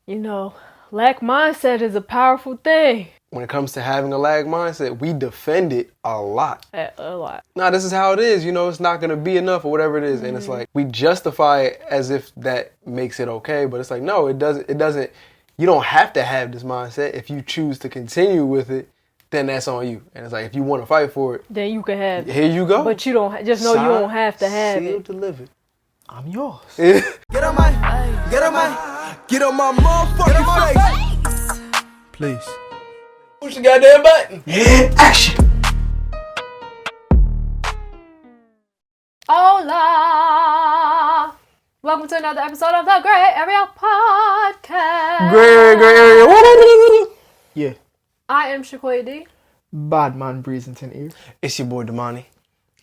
You know, lack mindset is a powerful thing. When it comes to having a lag mindset, we defend it a lot. A lot. Nah, this is how it is. It's not going to be enough or whatever it is. And it's like, we justify it as if that makes it okay. But it's like, no, it doesn't. You don't have to have this mindset. If you choose to continue with it, then that's on you. And it's like, if you want to fight for it, then you can have it. Here you go. But you don't, just know you don't have to have it. Delivered. I'm yours. Get on my motherfucking face. Please. Push the goddamn button. Action. Hola! Welcome to another episode of the Grae Area podcast. Grae Area. Yeah. I am Shaquay D. Badman breezing in ear. It's your boy Damani.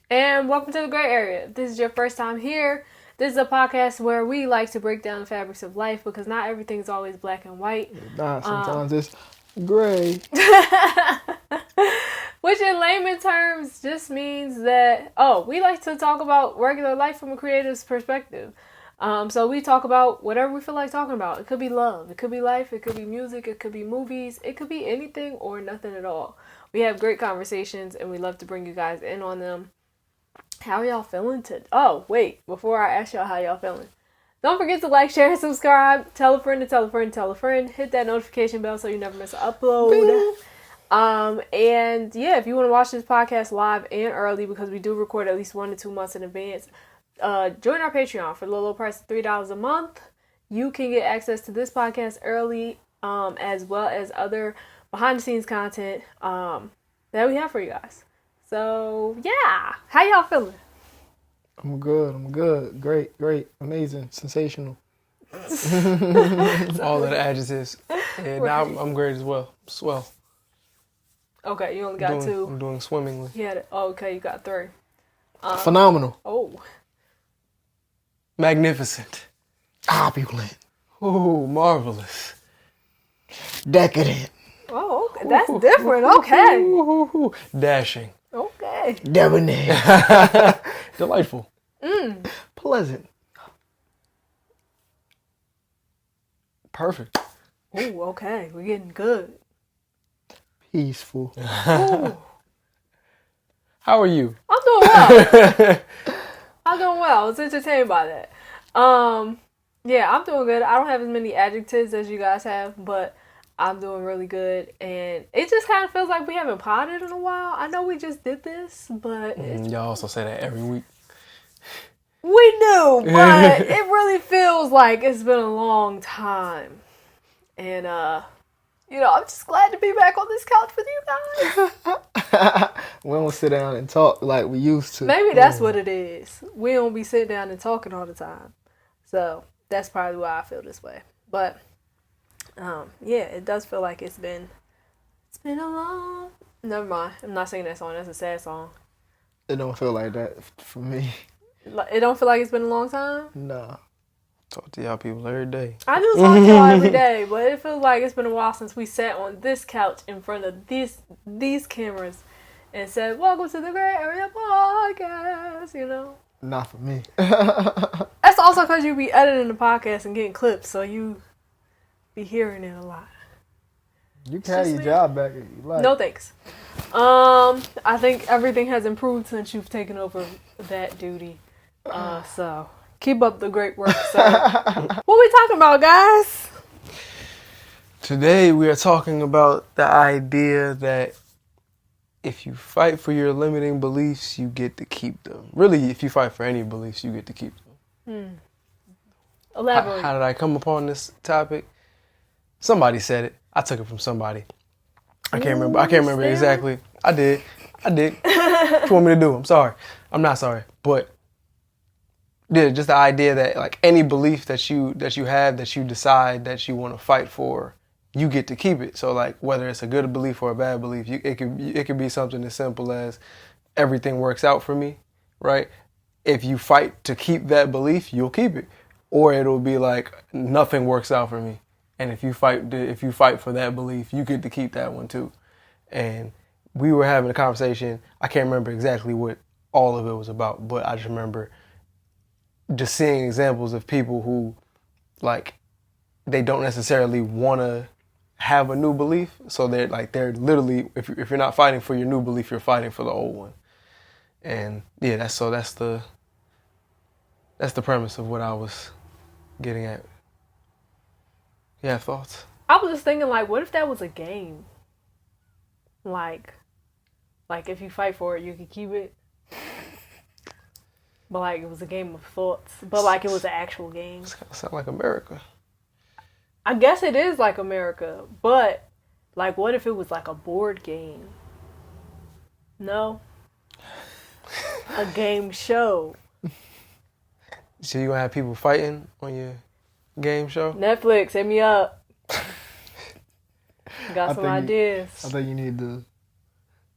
And welcome to the Grae Area. If this is your first time here, this is a podcast where we like to break down the fabrics of life because not everything's always black and white. Nah, sometimes it's gray. Which in layman terms just means that, we like to talk about regular life from a creative's perspective. So we talk about whatever we feel like talking about. It could be love, it could be life, it could be music, it could be movies, it could be anything or nothing at all. We have great conversations and we love to bring you guys in on them. How y'all feeling today? Oh, wait, before I ask y'all how y'all feeling, don't forget to like, share, and subscribe. Tell a friend to tell a friend to tell a friend. Hit that notification bell so you never miss an upload. And yeah, if you want to watch this podcast live and early, because we do record at least 1 to 2 months in advance, join our Patreon for the low price of $3 a month. You can get access to this podcast early, as well as other behind the scenes content that we have for you guys. So yeah, how y'all feeling? I'm good. Great, amazing, sensational. All of the adjectives. Yeah, now I'm great as well. Swell. Okay, you only got 2. I'm doing swimmingly. Yeah. Okay, you got 3. Phenomenal. Oh. Magnificent. Opulent. Ooh, marvelous. Decadent. Oh, okay. That's different. Okay. Dashing. Okay. Debonair. Delightful. Pleasant. Perfect. Ooh, okay. We're getting good. Peaceful. Ooh. How are you? I'm doing well. I was entertained by that. Yeah, I'm doing good. I don't have as many adjectives as you guys have, but I'm doing really good. And it just kind of feels like we haven't potted in a while. I know we just did this, but Y'all also say that every week. we do, but it really feels like it's been a long time. And, I'm just glad to be back on this couch with you guys. We don't sit down and talk like we used to. Maybe that's what it is. We don't be sitting down and talking all the time. So that's probably why I feel this way. But yeah, it does feel like it's been a long. Never mind. I'm not singing that song. That's a sad song. It don't feel like that for me. It don't feel like it's been a long time? Nah. Talk to y'all people every day. I do talk to y'all every day, but it feels like it's been a while since we sat on this couch in front of these cameras and said, "Welcome to the Grae Area podcast," Not for me. That's also because you be editing the podcast and getting clips, so you be hearing it a lot. You can have your job back if you like. No thanks. I think everything has improved since you've taken over that duty. So keep up the great work, sir. What we talking about, guys? Today we are talking about the idea that if you fight for your limiting beliefs, you get to keep them. Really, if you fight for any beliefs, you get to keep them. Elaborate. How did I come upon this topic? Somebody said it. I took it from somebody. I can't remember exactly. I did. What you want me to do? I'm sorry. I'm not sorry. But yeah, just the idea that like any belief that you have, that you decide that you want to fight for, you get to keep it. So like whether it's a good belief or a bad belief, it could be something as simple as everything works out for me, right? If you fight to keep that belief, you'll keep it. Or it'll be like nothing works out for me. And if you fight for that belief, you get to keep that one too. And we were having a conversation. I can't remember exactly what all of it was about, but I just remember just seeing examples of people who like they don't necessarily want to have a new belief. So they're literally, if you're not fighting for your new belief, you're fighting for the old one. And yeah, that's the premise of what I was getting at. You have thoughts? I was just thinking, like, what if that was a game? Like if you fight for it, you could keep it. But like it was a game of thoughts. But like it was an actual game. It's kind of sound like America. I guess it is like America, but like what if it was like a board game? No. A game show. So you gonna have people fighting on your game show? Netflix, hit me up. Got some ideas. I think you need to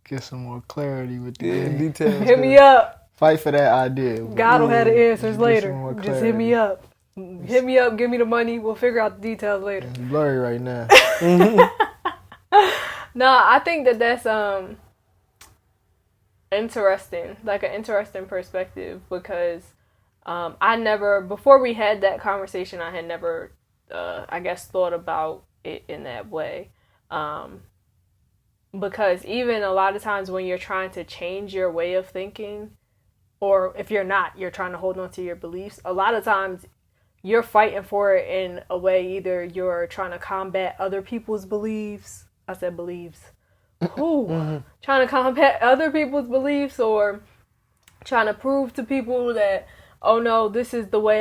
get some more clarity with the details. Hit me up. Fight for that idea. God will have the answers later. Just hit me clarity. up. Hit me up, give me the money, we'll figure out the details later. It's blurry right now. No, I think that's interesting, like an interesting perspective, because I never, before we had that conversation, I had never, I guess, thought about it in that way. Because even a lot of times when you're trying to change your way of thinking, or if you're not, you're trying to hold on to your beliefs, a lot of times you're fighting for it in a way, either you're trying to combat other people's beliefs. I said beliefs. Ooh. Trying to combat other people's beliefs, or trying to prove to people that, oh no, this is the way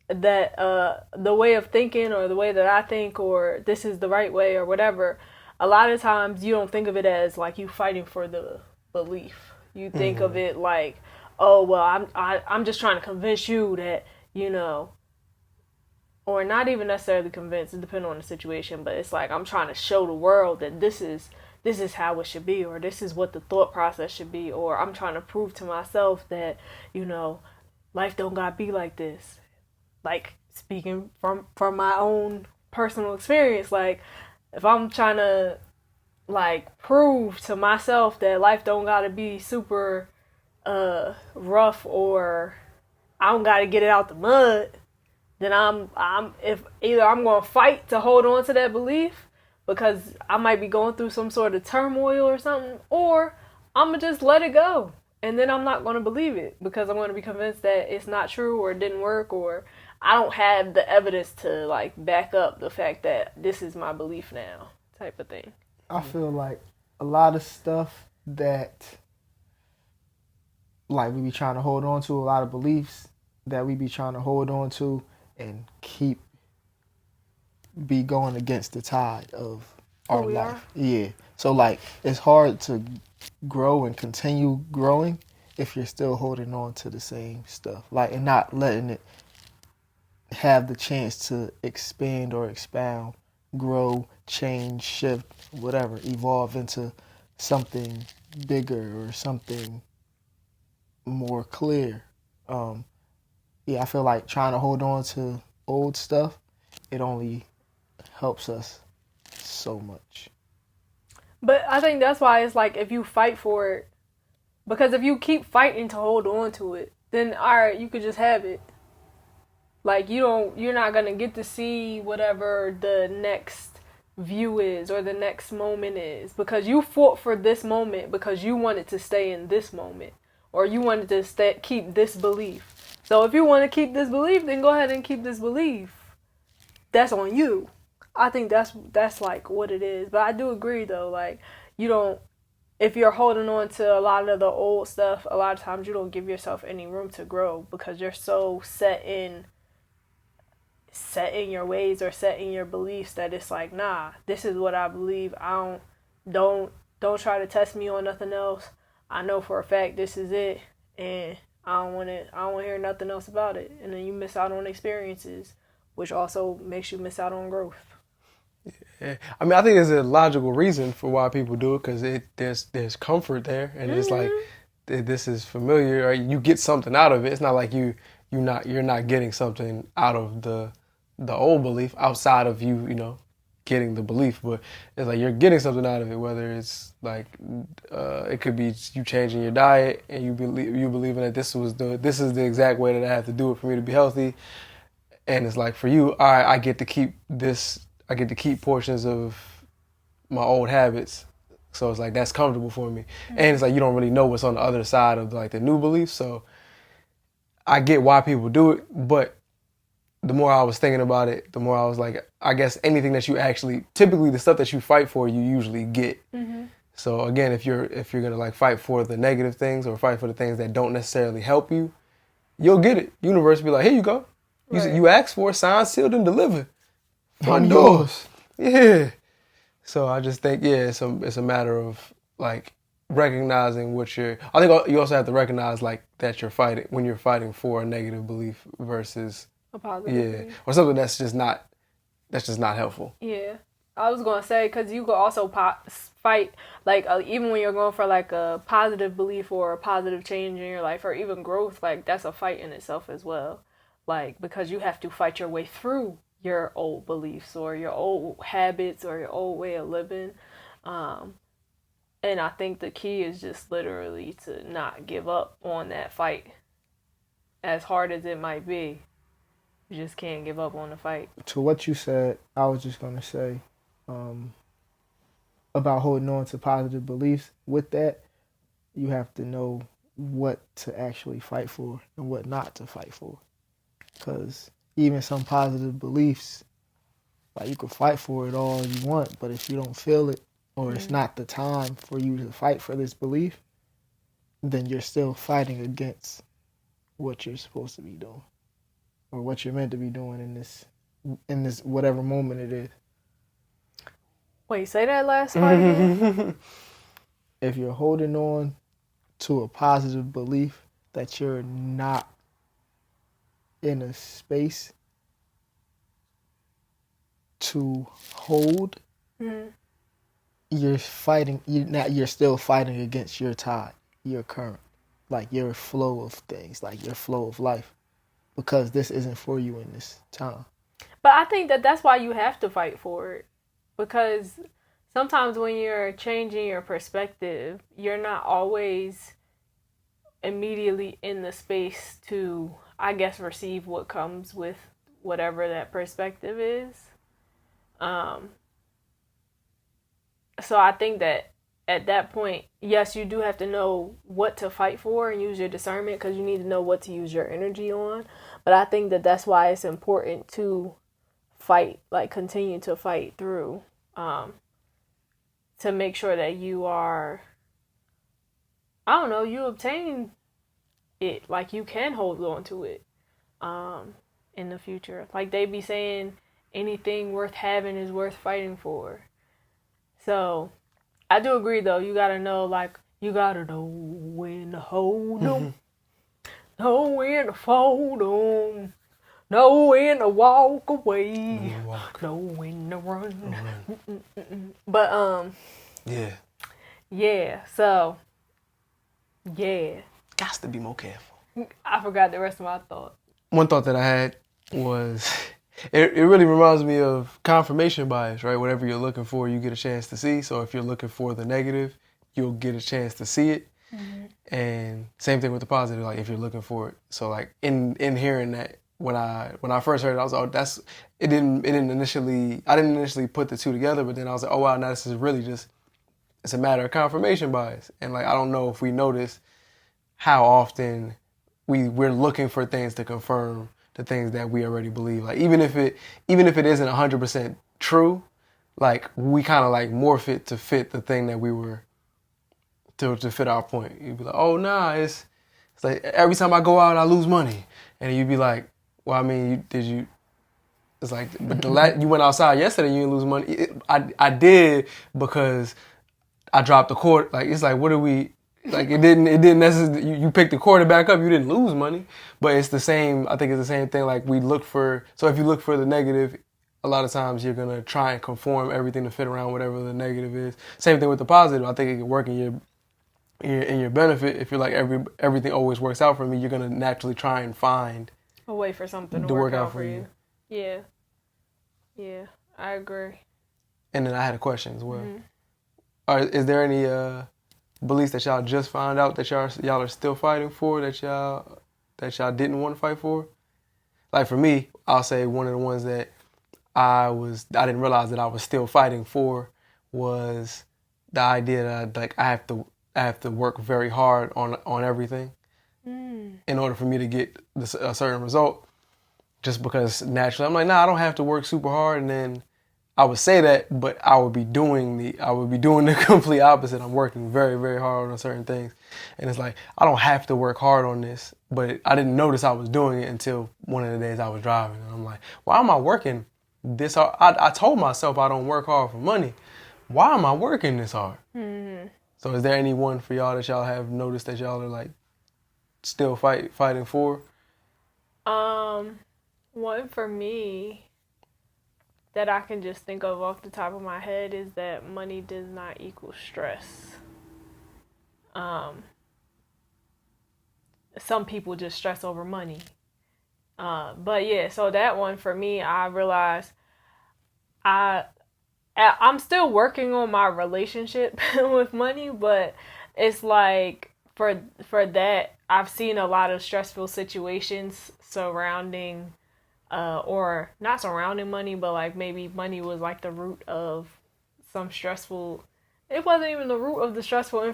the way of thinking, or the way that I think, or this is the right way, or whatever. A lot of times you don't think of it as like you fighting for the belief. You think of it like, oh well, I'm just trying to convince you that, you know, or not even necessarily convince, it depends on the situation, but it's like I'm trying to show the world that this is how it should be, or this is what the thought process should be, or I'm trying to prove to myself that, you know, life don't gotta be like this. Like, speaking from my own personal experience, like, if I'm trying to, like, prove to myself that life don't gotta be super rough, or I don't gotta get it out the mud, then I'm either I'm gonna fight to hold on to that belief because I might be going through some sort of turmoil or something, or I'm gonna just let it go, and then I'm not gonna believe it because I'm gonna be convinced that it's not true, or it didn't work, or I don't have the evidence to like back up the fact that this is my belief now, type of thing. I feel like a lot of stuff that like we be trying to hold on to, a lot of beliefs that we be trying to hold on to and be going against the tide of our life. Yeah. So like it's hard to grow and continue growing if you're still holding on to the same stuff. Like, and not letting it have the chance to expand or expound, grow, change, shift, whatever, evolve into something bigger or something more clear. I feel like trying to hold on to old stuff, it only helps us so much. But I think that's why it's like if you fight for it, because if you keep fighting to hold on to it, then alright, you could just have it. Like you're not gonna get to see whatever the next view is or the next moment is, because you fought for this moment because you wanted to stay in this moment, or you wanted to keep this belief. So if you want to keep this belief, then go ahead and keep this belief. That's on you. I think that's like what it is. But I do agree though, like if you're holding on to a lot of the old stuff, a lot of times you don't give yourself any room to grow because you're so set in your ways or set in your beliefs that it's like, nah, this is what I believe. Don't try to test me on nothing else. I know for a fact this is it, and I don't want to hear nothing else about it. And then you miss out on experiences, which also makes you miss out on growth. Yeah. I mean, I think there's a logical reason for why people do it, because there's comfort there, and it's like this is familiar, or you get something out of it. It's not like you're not getting something out of the old belief outside of you getting the belief, but it's like you're getting something out of it, whether it's like it could be you changing your diet and you believing that this is the exact way that I have to do it for me to be healthy, And it's like, for you, all right, I get to keep this, I get to keep portions of my old habits. So it's like, that's comfortable for me. And it's like, you don't really know what's on the other side of like the new beliefs. So I get why people do it, but the more I was thinking about it, the more I was like, I guess anything that you actually, typically the stuff that you fight for, you usually get. So again, if you're gonna like fight for the negative things or fight for the things that don't necessarily help you, you'll get it. Universe will be like, here you go. You asked for it, signed, sealed, and delivered. From yours. Yeah. So I just think, yeah, it's a matter of like recognizing what you're. I think you also have to recognize like that you're fighting when you're fighting for a negative belief versus a positive belief. Or something that's just not helpful. Yeah. I was going to say, because you could also fight, like, even when you're going for, like, a positive belief or a positive change in your life or even growth, like, that's a fight in itself as well. Like, because you have to fight your way through your old beliefs or your old habits or your old way of living. And I think the key is just literally to not give up on that fight. As hard as it might be, you just can't give up on the fight. To what you said, I was just going to say, about holding on to positive beliefs. With that, you have to know what to actually fight for and what not to fight for. Because even some positive beliefs, like you can fight for it all you want, but if you don't feel it or it's not the time for you to fight for this belief, then you're still fighting against what you're supposed to be doing or what you're meant to be doing in this whatever moment it is. Wait, say that last part again? If you're holding on to a positive belief that you're not in a space to hold, you're fighting. You're still fighting against your tide, your current, like your flow of things, like your flow of life, because this isn't for you in this time. But I think that's why you have to fight for it. Because sometimes when you're changing your perspective, you're not always immediately in the space to, I guess, receive what comes with whatever that perspective is. So I think that at that point, yes, you do have to know what to fight for and use your discernment because you need to know what to use your energy on. But I think that's why it's important to fight, like continue to fight through, to make sure that you are, I don't know, you obtain it, like you can hold on to it in the future. Like they be saying, anything worth having is worth fighting for. So I do agree though, you gotta know, like, you gotta know when to hold them, know when to fold them, know when to walk away, know when to run. But so Got to be more careful. I forgot the rest of my thought. One thought that I had was, it really reminds me of confirmation bias, right? Whatever you're looking for, you get a chance to see. So if you're looking for the negative, you'll get a chance to see it. And same thing with the positive, like if you're looking for it. So like in hearing that, when I first heard it, I was like, oh, I didn't initially put the two together, but then I was like, oh wow, now this is really just, it's a matter of confirmation bias. And like, I don't know if we notice how often we're looking for things to confirm the things that we already believe. Like even if it isn't 100% true, like we kind of like morph it to fit the thing that we were, to fit our point. You'd be like, oh nah, it's like every time I go out I lose money, and you'd be like, well, I mean, it's like, but you went outside yesterday, you didn't lose money. I did, because I dropped the quarter. Like it's like, what do we? Like it didn't necessarily. You picked the quarter back up, you didn't lose money. But it's the same. I think it's the same thing. Like we look for. So if you look for the negative, a lot of times you're gonna try and conform everything to fit around whatever the negative is. Same thing with the positive. I think it can work in your benefit. If you're like everything always works out for me, you're gonna naturally try and find a way for something to work out for you. Yeah, I agree. And then I had a question as well. Is there any beliefs that y'all just found out that y'all are still fighting for, that y'all didn't want to fight for? Like for me, I'll say one of the ones that I didn't realize that I was still fighting for was the idea that I have to work very hard on everything in order for me to get a certain result. Just because naturally I'm like, nah, I don't have to work super hard, and then I would say that, but I would be doing the complete opposite. I'm working very, very hard on certain things, and it's like I don't have to work hard on this, but I didn't notice I was doing it until one of the days I was driving, and I'm like, why am I working this hard? I told myself I don't work hard for money. Why am I working this hard? Mm-hmm. So is there any one for y'all that y'all have noticed that y'all are like still fighting for? One for me that I can just think of off the top of my head is that money does not equal stress. Some people just stress over money. But yeah, so that one for me, I realized I'm still working on my relationship with money, but it's like for that, I've seen a lot of stressful situations surrounding or not surrounding money, but like maybe money was like the root of some stressful. It wasn't even the root of the stressful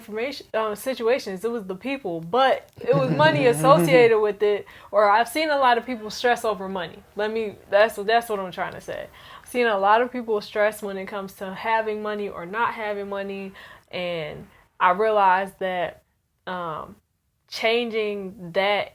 situations. It was the people, but it was money associated with it. Or I've seen a lot of people stress over money. That's what I'm trying to say. I've seen a lot of people stress when it comes to having money or not having money, and I realized that changing that.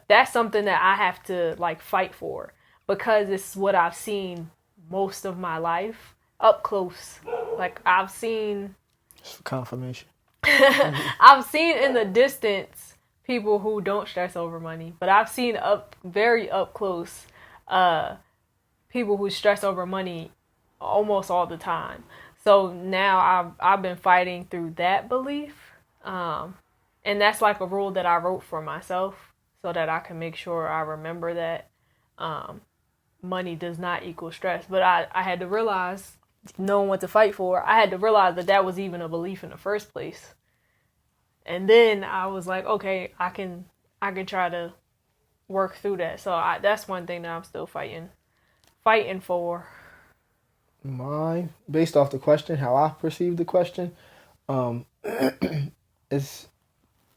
That's something that I have to like fight for because it's what I've seen most of my life up close. Like I've seen Just for confirmation. I've seen in the distance people who don't stress over money, but I've seen very up close people who stress over money almost all the time. So now I've been fighting through that belief, and that's like a rule that I wrote for myself, so that I can make sure I remember that money does not equal stress. But I had to realize, knowing what to fight for, I had to realize that was even a belief in the first place. And then I was like, okay, I can try to work through that. So that's one thing that I'm still fighting for. Mine, based off the question, how I perceive the question,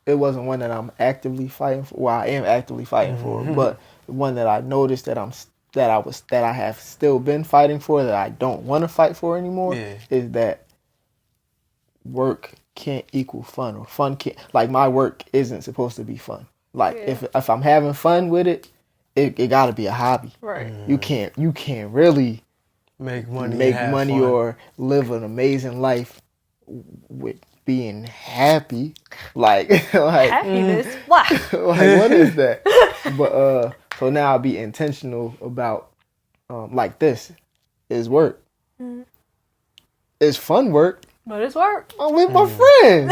it wasn't one that I'm actively fighting for. Well, I am actively fighting for, but one that I noticed that I have still been fighting for, that I don't want to fight for anymore, is that work can't equal fun, or fun can't, like my work isn't supposed to be fun. Like if I'm having fun with it, it got to be a hobby. Right. You can't really make money or live an amazing life with being happy, like happiness. What? Like what is that? But so now I'll be intentional about like this is work. Mm-hmm. It's fun work, but it's work. I'm with my friends.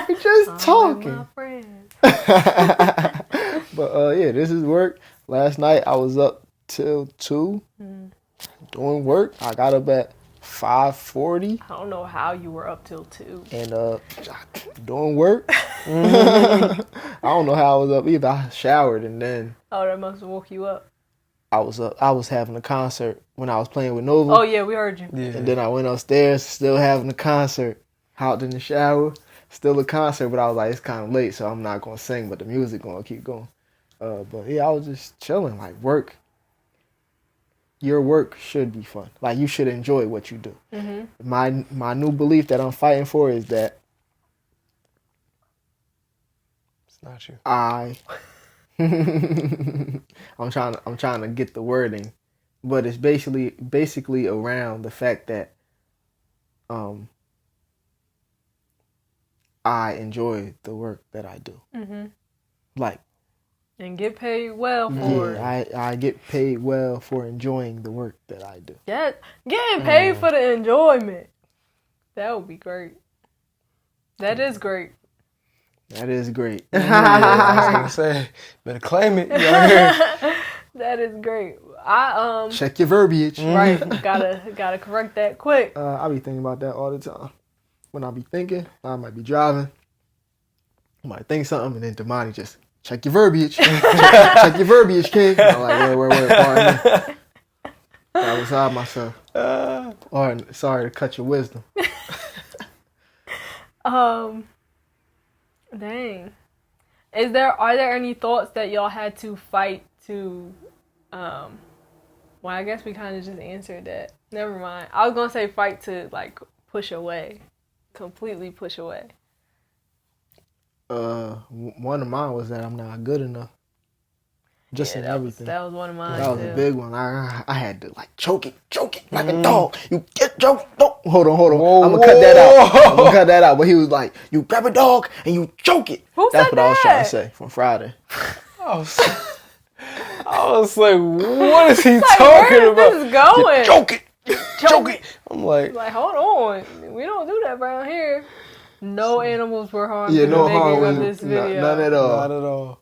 We're just talking. With my friends. But yeah, this is work. Last night I was up till 2 doing work. I got up at 5:40. I don't know how you were up till 2. And doing work. I don't know how I was up either. I showered and then. Oh, that must have woke you up. I was up. I was having a concert when I was playing with Nova. Oh yeah, we heard you. Yeah. And then I went upstairs, still having a concert. Hopped in the shower, still a concert. But I was like, it's kind of late, so I'm not gonna sing. But the music gonna keep going. But yeah, I was just chilling. Like work. Your work should be fun. Like you should enjoy what you do. Mm-hmm. My new belief that I'm fighting for is that it's not you. I'm trying to get the wording, but it's basically around the fact that I enjoy the work that I do. Mm-hmm. Like. And get paid well for it. I get paid well for enjoying the work that I do. Yeah, getting paid for the enjoyment. That would be great. That is great. That is great. I was gonna say, better claim it. That is great. Check your verbiage. Right, gotta correct that quick. I be thinking about that all the time. When I be thinking, I might be driving. I might think something, and then Damani just check your verbiage. check your verbiage, kid. I'm like, wait, pardon me. I was beside myself. Sorry to cut your wisdom. Dang. Are there any thoughts that y'all had to fight to, well, I guess we kind of just answered that. Never mind. I was going to say fight to, like, push away. Completely push away. One of mine was that I'm not good enough. Just in everything. That was one of mine, That was too. a big one. I had to, like, choke it like a dog. You get choked. No. Hold on. I'm going to cut that out. But he was like, you grab a dog and you choke it. Who That's said what I was trying that? to say from Friday. I was like, what is he Like, talking where about? is this going? Choke it. I'm like, Like, hold on. We don't do that around here. No animals were harmed Yeah, in no the harm making of was this video. none at all. not at all.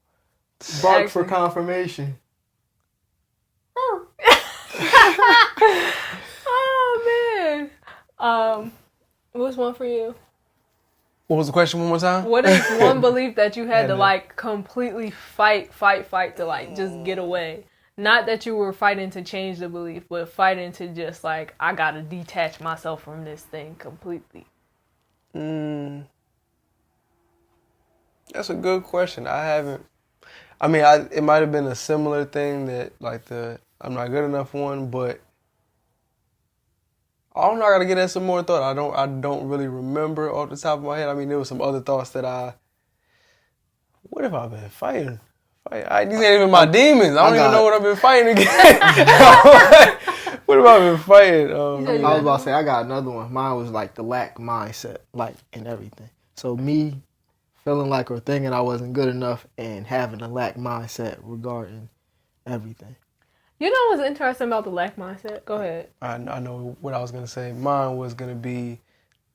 Bark for confirmation. Oh, man. What's one for you? What was the question one more time? What is one belief that you had to, Yeah. like, completely fight to, like, just get away? Not that you were fighting to change the belief, but fighting to just, like, I gotta detach myself from this thing completely. That's a good question. It might have been a similar thing that, like, the I'm not good enough one, but I don't know. I gotta get that some more thought. I don't really remember off the top of my head. I mean, there was some other thoughts that what have I been fighting? These ain't even my demons. I don't even know what I've been fighting against. What have I been fighting? I was about to say, I got another one. Mine was like the lack mindset, like in everything. So me feeling like or thinking I wasn't good enough and having a lack mindset regarding everything. You know what's interesting about the lack mindset? Go ahead. I know what I was going to say. Mine was going to be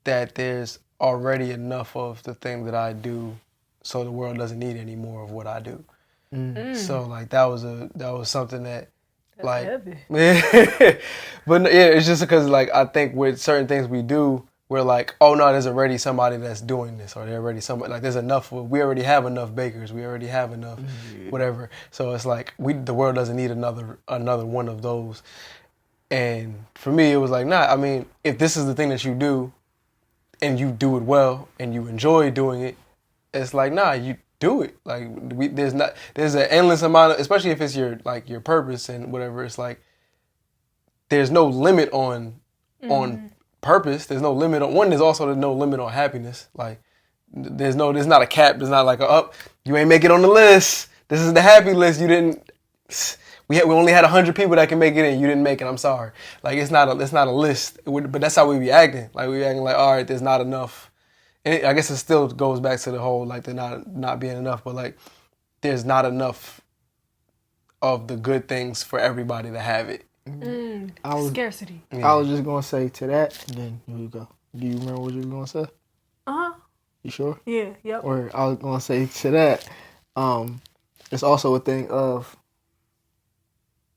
that there's already enough of the thing that I do, so the world doesn't need any more of what I do. So, like, that was something that, That's like, heavy. but yeah, it's just because, like, I think with certain things we do, we're like, oh no, there's already somebody that's doing this, or there's already somebody, like, there's enough. We already have enough bakers. We already have enough, whatever. So it's like the world doesn't need another one of those. And for me, it was like, nah. I mean, if this is the thing that you do, and you do it well, and you enjoy doing it, it's like, nah, you do it. Like, there's an endless amount of, especially if it's your purpose and whatever. It's like there's no limit on purpose. There's no limit on one. There's also no limit on happiness. Like, there's not a cap. There's not like you ain't make it on the list. This is the happy list. You didn't. We only had 100 people that can make it in. You didn't make it. I'm sorry. Like, it's not a list. But that's how we be acting. Like, we acting like, all right, there's not enough. And I guess it still goes back to the whole, like, there not being enough. But, like, there's not enough of the good things for everybody to have it. Scarcity. I was just going to say to that, and then here you go. Do you remember what you were going to say? Uh-huh. You sure? Yeah, yep. Or I was going to say to that, it's also a thing of,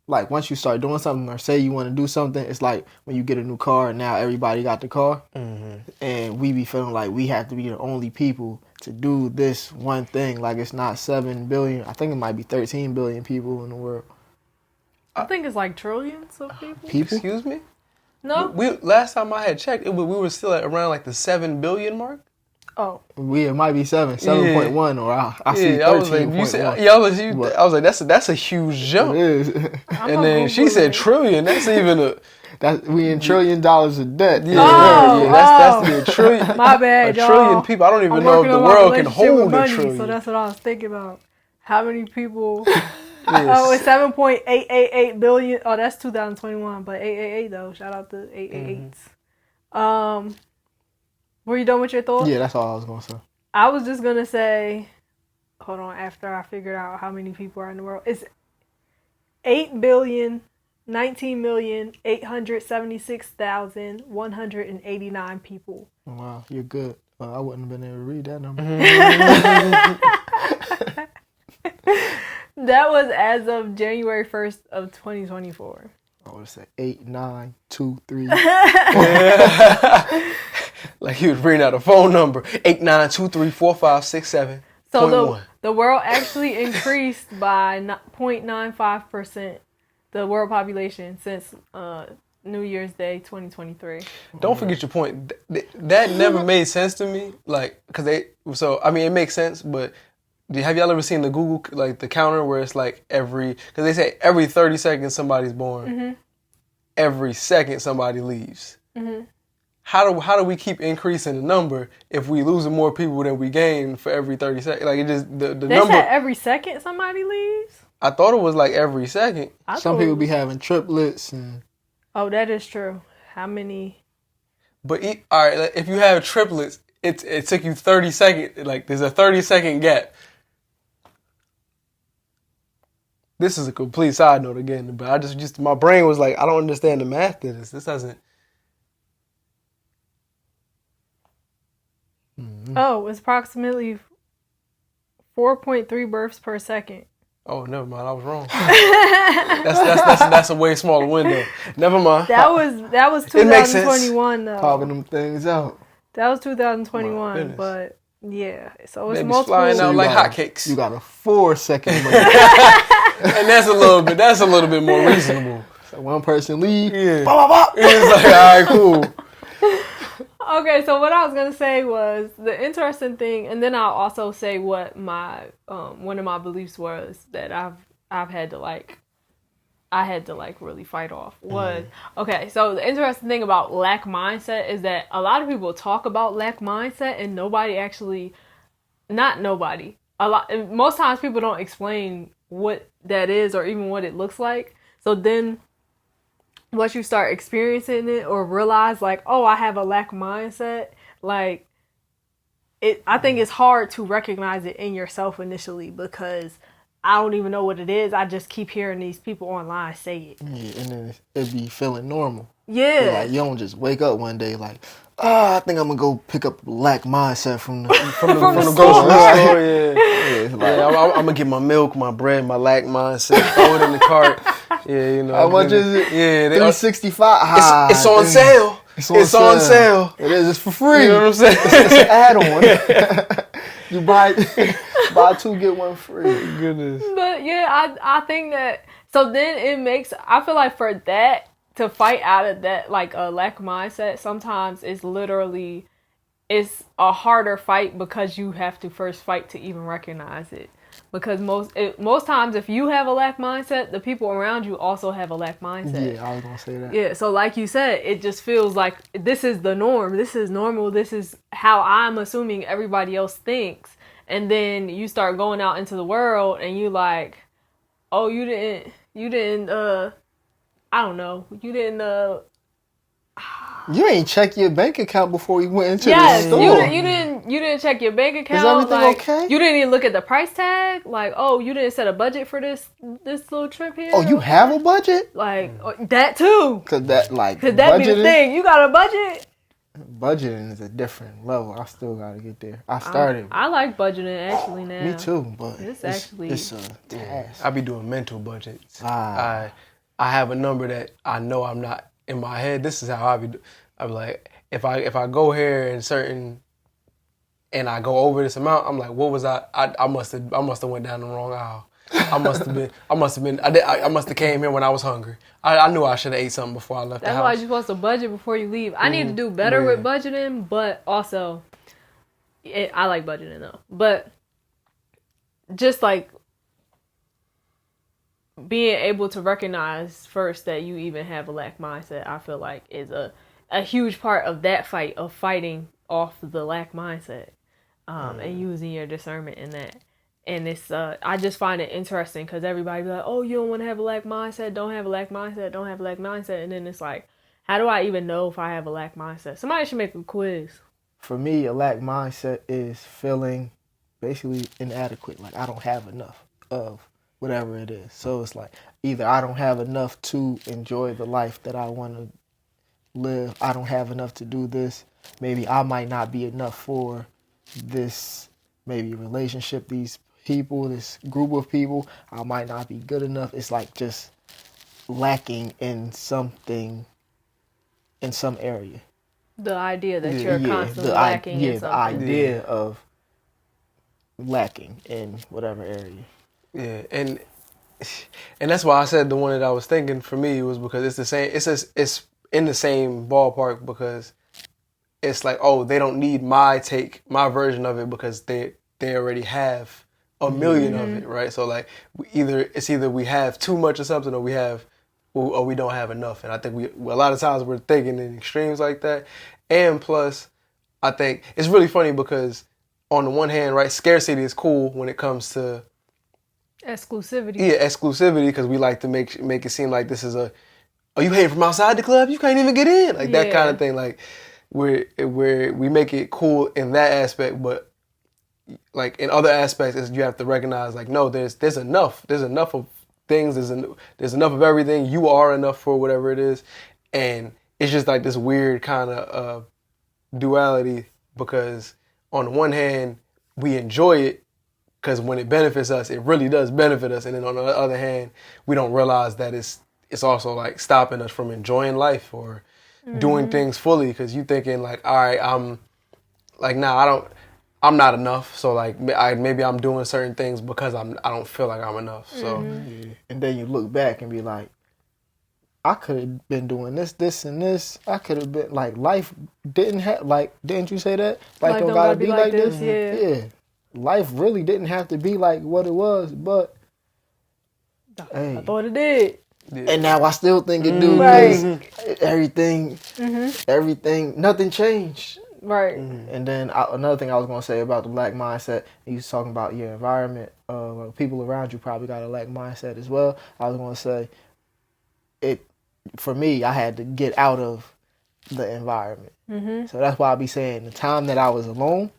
like, once you start doing something or say you want to do something, it's like when you get a new car and now everybody got the car. And we be feeling like we have to be the only people to do this one thing. Like, it's not 7 billion. I think it might be 13 billion people in the world. I think it's like trillions of people. Excuse me? No? Last time I had checked, we were still at around, like, the 7 billion mark. Oh. It might be 7.1, or I see 13.1. I was like, I was like, that's a huge jump. It is. And then she said trillion. That's even a we in $1 trillion of debt. that's the trillion. My bad, a trillion y'all. people. I don't even I'm know if working the on my world can relationship with hold a money, trillion. So that's what I was thinking about. How many people? Oh, it's 7.888 billion. Oh, that's 2021, but 888 though. Shout out to 888s. Were you done with your thoughts? Yeah, that's all I was gonna say. I was just gonna say, hold on. After I figured out how many people are in the world, it's 8,19,876,189 people. Wow, you're good. I wouldn't have been able to read that number. That was as of January 1st of 2024. I would have said 8, 9, 2, 3. Like, he was bringing out a phone number, 89234567. So the world actually increased by 0.95%, the world population, since New Year's Day 2023. Don't forget your point. That never made sense to me. Like, it makes sense, but have y'all ever seen the Google, like, the counter where it's like because they say every 30 seconds somebody's born. Mm-hmm. Every second somebody leaves. Mm-hmm. How do we keep increasing the number if we losing more people than we gain for every 30 seconds? Like, it just, the they number. Said every second somebody leaves? I thought it was like every second. Some people be having triplets and. Oh, that is true. How many? But all right, if you have triplets, it took you 30 seconds. Like, there's a 30-second gap. This is a complete side note again, but I just my brain was like, I don't understand the math to this. This doesn't. Mm-hmm. Oh, it's approximately 4.3 births per second. Oh, never mind. I was wrong. that's a way smaller window. Never mind. That was 2021 though. Popping them things out. That was 2021, but yeah. So it's Baby's multiple. flying out like hotcakes. You got a 4-second window. And that's a little bit more reasonable. So one person leave. Yeah. Bop, bop, bop. It's like, all right, cool. Okay, so what I was gonna say was the interesting thing, and then I'll also say what my one of my beliefs was that I've had to really fight off was okay. So the interesting thing about lack mindset is that a lot of people talk about lack mindset and most times people don't explain what that is or even what it looks like. So then once you start experiencing it or realize like, oh, I have a lack mindset, like I think it's hard to recognize it in yourself initially because I don't even know what it is. I just keep hearing these people online say it. Yeah, and then it be feeling normal. Yeah. Like, you don't just wake up one day like, I think I'm going to go pick up lack mindset from the grocery store. Yeah. I'm going to get my milk, my bread, my lack mindset, throw it in the cart. Yeah, you know. How much is it? Yeah. $365. It's on sale. It's on sale. It is. It's for free. You know what I'm saying? It's an add-on. You buy 2, get 1 free. Goodness. But yeah, I think that, so then I feel like for that, to fight out of that, like a lack mindset, sometimes it's a harder fight because you have to first fight to even recognize it. Because most times if you have a lack mindset, the people around you also have a lack mindset. Yeah, I was going to say that. Yeah, so like you said, it just feels like this is the norm. This is normal. This is how I'm assuming everybody else thinks. And then you start going out into the world and you like, oh, you didn't, I don't know. You didn't, You ain't check your bank account before you went into yes, the store. you didn't check your bank account. Is everything like, okay? You didn't even look at the price tag. Like, oh, you didn't set a budget for this little trip here. Oh, you have a budget? Like that too. Cause that be the thing. You got a budget. Budgeting is a different level. I still gotta get there. I started. I like budgeting actually now. Me too, but it's a task. I be doing mental budgets. I have a number that I know I'm not in my head. This is how I be like, if I go here and I go over this amount, I'm like, what was I must have went down the wrong aisle. I must have came here when I was hungry. I knew I should have ate something before I left the house. That's why you're supposed to budget before you leave. I need to do better with budgeting, but also I like budgeting though. But just like being able to recognize first that you even have a lack mindset, I feel like is a huge part of that fight, of fighting off the lack mindset, and using your discernment in that. And it's I just find it interesting because everybody be like, oh, you don't want to have a lack mindset, don't have a lack mindset, don't have a lack mindset. And then it's like, how do I even know if I have a lack mindset? Somebody should make a quiz. For me, a lack mindset is feeling basically inadequate. Like I don't have enough of whatever it is. So it's like either I don't have enough to enjoy the life that I want to live. I don't have enough to do this. Maybe I might not be enough for this maybe relationship, these people, this group of people. I might not be good enough. It's like just lacking in something, in some area. The idea that you're constantly lacking in something. The idea of lacking in whatever area. Yeah, and that's why I said the one that I was thinking for me was because it's the same. It's in the same ballpark because it's like, oh, they don't need my version of it because they already have a million of it, right? So like either we have too much of something or we don't have enough. And I think a lot of times we're thinking in extremes like that. And plus, I think it's really funny because on the one hand, right, scarcity is cool when it comes to exclusivity. Yeah, exclusivity, because we like to make it seem like this is oh, you hating from outside the club? You can't even get in, like that kind of thing. Like we make it cool in that aspect, but like in other aspects, you have to recognize like, no, there's enough. There's enough of things. There's enough of everything. You are enough for whatever it is, and it's just like this weird kind of duality because on the one hand we enjoy it because when it benefits us, it really does benefit us, and then on the other hand, we don't realize that it's also like stopping us from enjoying life or doing things fully because you thinking like, all right, I'm not enough, so like maybe I'm doing certain things because I don't feel like I'm enough. So yeah. And then you look back and be like, I could have been doing this, and this. I could have been like, life didn't have like. Didn't you say that? Life don't gotta be like this. Yeah. Life really didn't have to be like what it was, but hey, I thought it did. yeah. And now I still think it do. Right. Everything, nothing changed. Right. And then another thing I was gonna say about the black mindset, you was talking about your environment, people around you probably got a black mindset as well. I was gonna say, for me, I had to get out of the environment. So that's why I be saying the time that I was alone,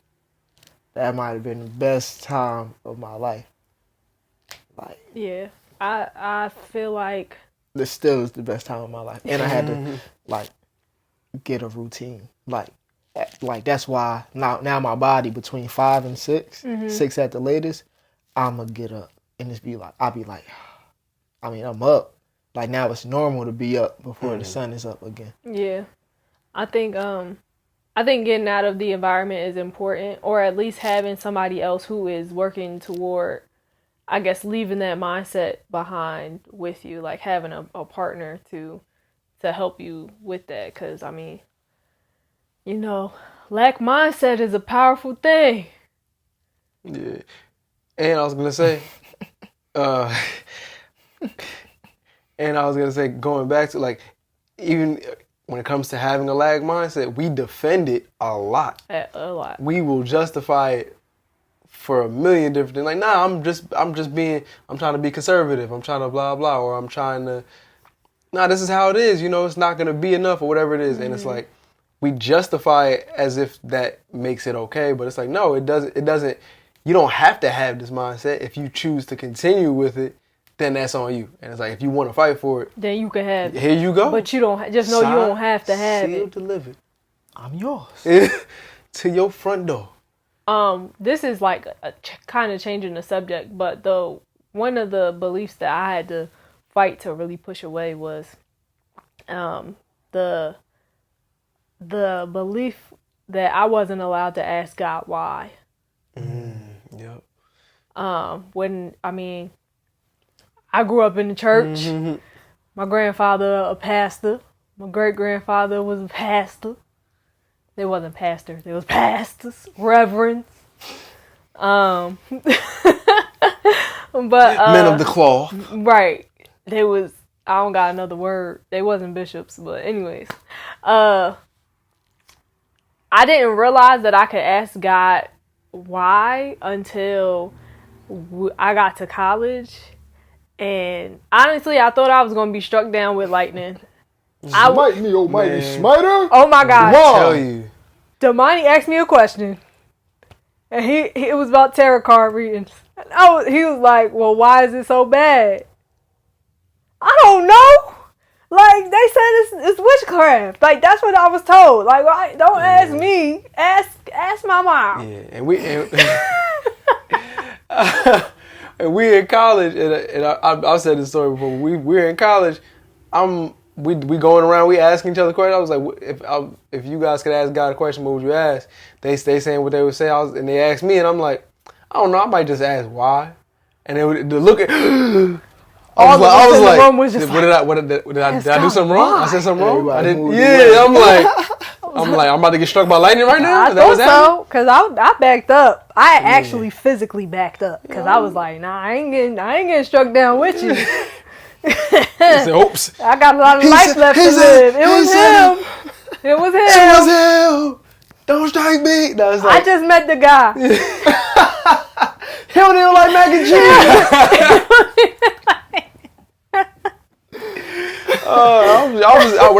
that might have been the best time of my life. Like, yeah, I feel like this still is the best time of my life, and I had to like get a routine. Like that's why now my body between 5 and 6, 6 at the latest, I'ma get up and just be like, I'll be like, I mean, I'm up. Like now it's normal to be up before the sun is up again. Yeah, I think getting out of the environment is important, or at least having somebody else who is working toward, I guess, leaving that mindset behind with you, like having a partner to help you with that. Because, I mean, lack mindset is a powerful thing. Yeah. And I was going to say, going back to like, even when it comes to having a lag mindset, we defend it a lot. A lot. We will justify it for a million different things. Like, nah, I'm trying to be conservative. I'm trying to blah, blah, or I'm trying to, this is how it is. It's not going to be enough or whatever it is. And it's like, we justify it as if that makes it okay. But it's like, no, it doesn't. You don't have to have this mindset. If you choose to continue with it, then that's on you. And it's like, if you want to fight for it, then you can have it. Here you go. But you don't, just know you don't have to have sealed, it. delivered. I'm yours. To your front door. This is like kind of changing the subject, but one of the beliefs that I had to fight to really push away was the belief that I wasn't allowed to ask God why. Yep. I grew up in the church. My grandfather, a pastor. My great-grandfather was a pastor. They wasn't pastors. They was pastors, reverends. But men of the cloth. Right. They was, I don't got another word. They wasn't bishops, but anyways. I didn't realize that I could ask God why until I got to college. And honestly, I thought I was going to be struck down with lightning. Smite me, almighty smiter. Oh my God. I tell you. Damani asked me a question. And it was about tarot card readings. And he was like, well, why is it so bad? I don't know. Like, they said it's witchcraft. Like, that's what I was told. Like, don't ask me. Ask my mom. Yeah, and we in college, and I've said this story before. We're in college. We going around. We asking each other questions. I was like, if you guys could ask God a question, what would you ask? They saying what they would say. And they asked me, and I'm like, I don't know. I might just ask why, and then the look at. All the I was in the like, room was just did I do something wrong? I said something wrong. Everybody I didn't. moved Yeah, I'm about to get struck by lightning right now. I Is that what's thought happening? so, because I backed up. I actually physically backed up, because I was like, nah, I ain't getting struck down with you. He said, oops. I got a lot of life left to live. It was him. It was him. It was him. Don't strike me. No, it's I like, just met the guy. he don't even like mac and cheese. When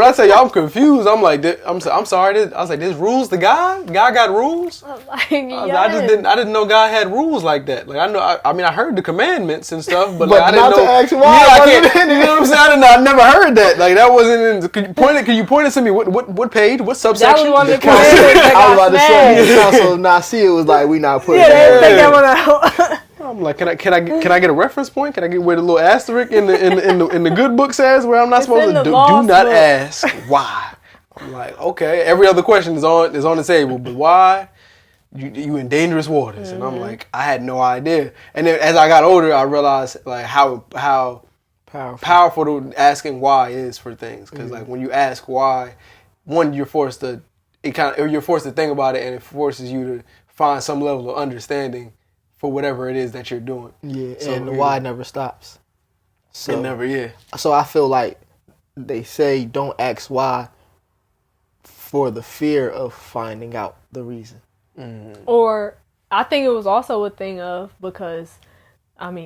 I tell you I'm confused, I'm like, I'm sorry. I was like, there's rules to God? God got rules? Like, I didn't know God had rules like that. Like I heard the commandments and stuff, but But like, I didn't not know. to ask why. Yeah, I can't. You know what I'm saying? I never heard that. Like that wasn't in. Can you point it to me? What page? What subsection? That was one of the Council- commandments that I was about got to say, the smashed. Council of Nicaea was like, we not putting Yeah, they that. didn't take that one out. I'm like, can I get a reference point? Can I get where the little asterisk in the good book says where I'm not It's supposed in to the do lost not book. ask why. I'm like, okay. Every other question is on the table, but why? You in dangerous waters, and I'm like, I had no idea. And then as I got older, I realized like how powerful asking why is for things. Because like when you ask why, one, you're forced to think about it, and it forces you to find some level of understanding for whatever it is that you're doing. Yeah, So, and the why never stops. So, it never, yeah. So I feel like they say don't ask why for the fear of finding out the reason. Or I think it was also a thing of, because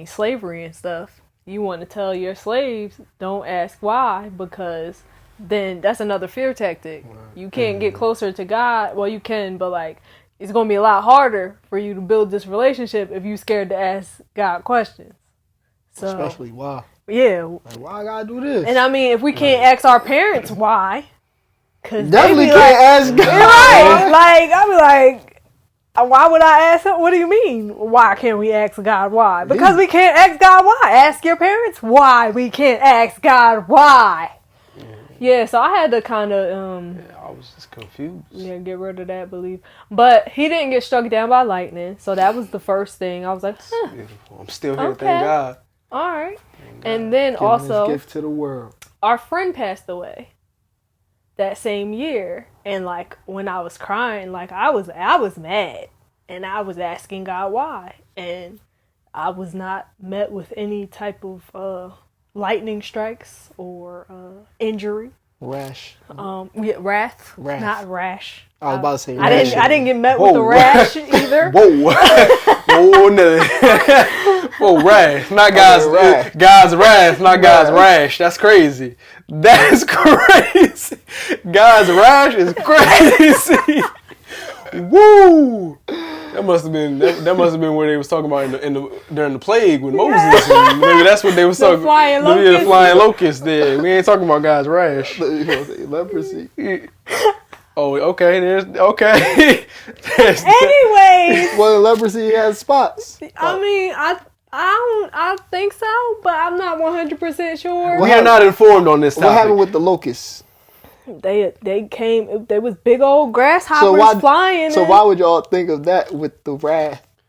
slavery and stuff, you want to tell your slaves don't ask why, because then that's another fear tactic. You can't get closer to God. Well, you can, but like it's going to be a lot harder for you to build this relationship if you're scared to ask God questions. So, Especially why. yeah. Like, why I gotta do this? And if we can't ask our parents why, because Definitely can't ask God. right. Like, I'd be like, why would I ask him? What do you mean? Why can't we ask God why? Because we can't ask God why. Ask your parents why we can't ask God why. Yeah, so I had to kind of I was just confused. yeah, get rid of that belief. But he didn't get struck down by lightning, so that was the first thing. I was like, Beautiful. I'm still here. Okay. Thank God. all right. And then Giving also, this gift to the world. our friend passed away that same year, and like when I was crying, like I was mad, and I was asking God why, and I was not met with any type of lightning strikes or injury. Rash. Wrath, Wrath. not rash. I was about to say I rash. didn't get met with a Whoa. rash either. Whoa. Whoa, no. Whoa, rash. Not God's rash. God's wrath, not God's rash. That's crazy. That is crazy. God's rash is crazy. Woo! That must have been where they was talking about during the plague with Moses. And maybe that's what they was talking about. Flying Maybe the locusts. flying locust there. We ain't talking about God's rash. You know, leprosy. Oh, okay. Okay. Anyways, Well, leprosy has spots. I think so, but I'm not 100% sure. We are not informed on this topic. What happened with the locusts? They came. There was big old grasshoppers flying. So why would y'all think of that with the